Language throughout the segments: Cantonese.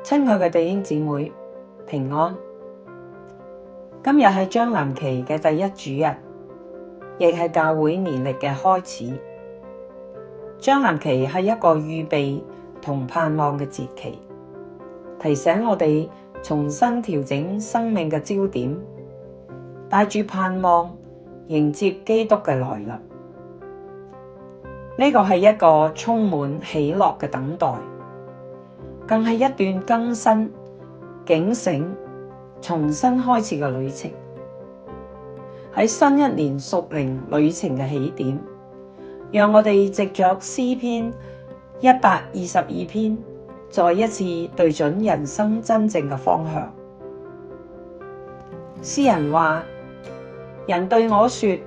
親愛嘅弟兄姊妹，平安。今日係將臨期嘅第一主日，亦係教會年曆嘅開始。將臨期係一個預備同盼望嘅節期，提醒我哋重新調整生命嘅焦點，帶住盼望迎接基督嘅來臨。呢個係一個充滿喜樂嘅等待，更係一段更新、警醒、重新開始嘅旅程。喺新一年屬靈旅程嘅起點，讓我哋藉着詩篇122篇，再一次對準人生真正嘅方向。詩人話：人對我說，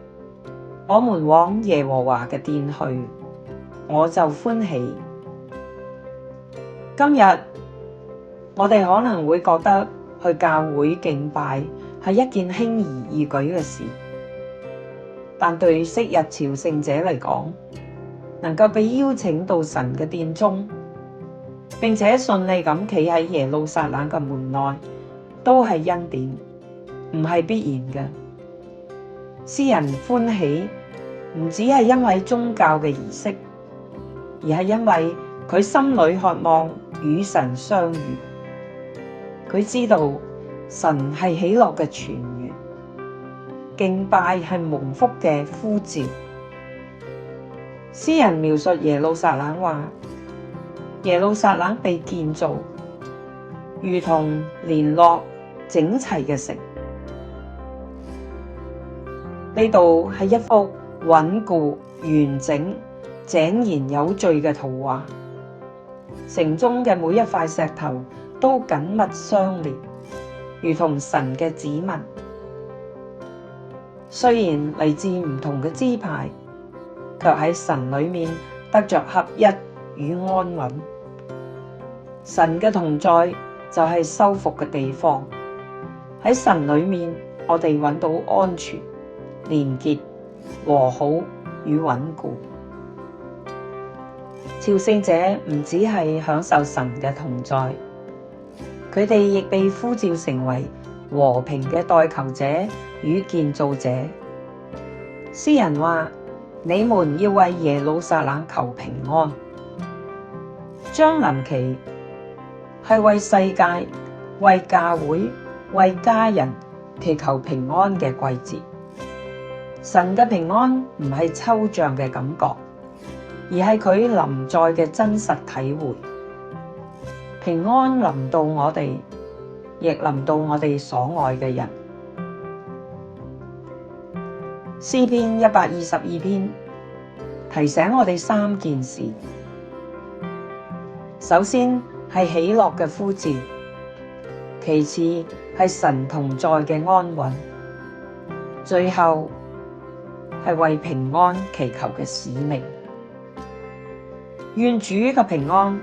我們往耶和華嘅殿去，我就歡喜。今日我哋可能會覺得去教會敬拜係一件輕而易舉嘅事，但對昔日朝聖者嚟講，能夠被邀請到神嘅殿中，並且順利咁企喺耶路撒冷嘅門內，都係恩典，唔係必然嘅。詩人歡喜，唔只係因為宗教嘅儀式，而係因為佢心裏渴望與神相遇。佢知道神係喜樂嘅泉源，敬拜係蒙福嘅呼召。詩人描述耶路撒冷話：耶路撒冷被建造，如同連絡整齊嘅城。呢度係一幅穩固、完整、井然有序嘅圖畫，城中嘅每一塊石頭都緊密相連，如同神嘅指紋。雖然嚟自唔同嘅支派，卻喺神裏面得着合一與安穩。神嘅同在就係修復嘅地方。喺神裏面，我哋揾到安全、連結、和好與穩固。朝聖者唔只係享受神嘅同在，佢哋亦被呼召成為和平嘅代求者與建造者。詩人話：你們要為耶路撒冷求平安。將臨期係為世界、為教會、為家人祈求平安嘅季節。神嘅平安唔係抽象嘅感覺，而係佢臨在嘅真實體會。平安臨到我哋，亦臨到我哋所愛嘅人。詩篇122篇提醒我哋3件事。首先係喜樂嘅呼召，其次係神同在嘅安穩，最後係為平安祈求嘅使命。願主嘅平安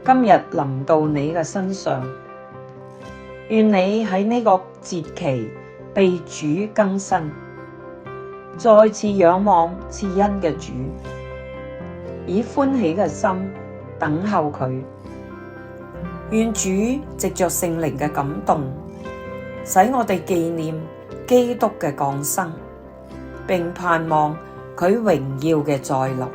今日臨到你嘅身上，願你喺呢個節期被主更新，再次仰望賜恩嘅主，以歡喜嘅心等候佢。願主藉着聖靈嘅感動，使我哋紀念基督嘅降生，並盼望佢榮耀嘅再臨。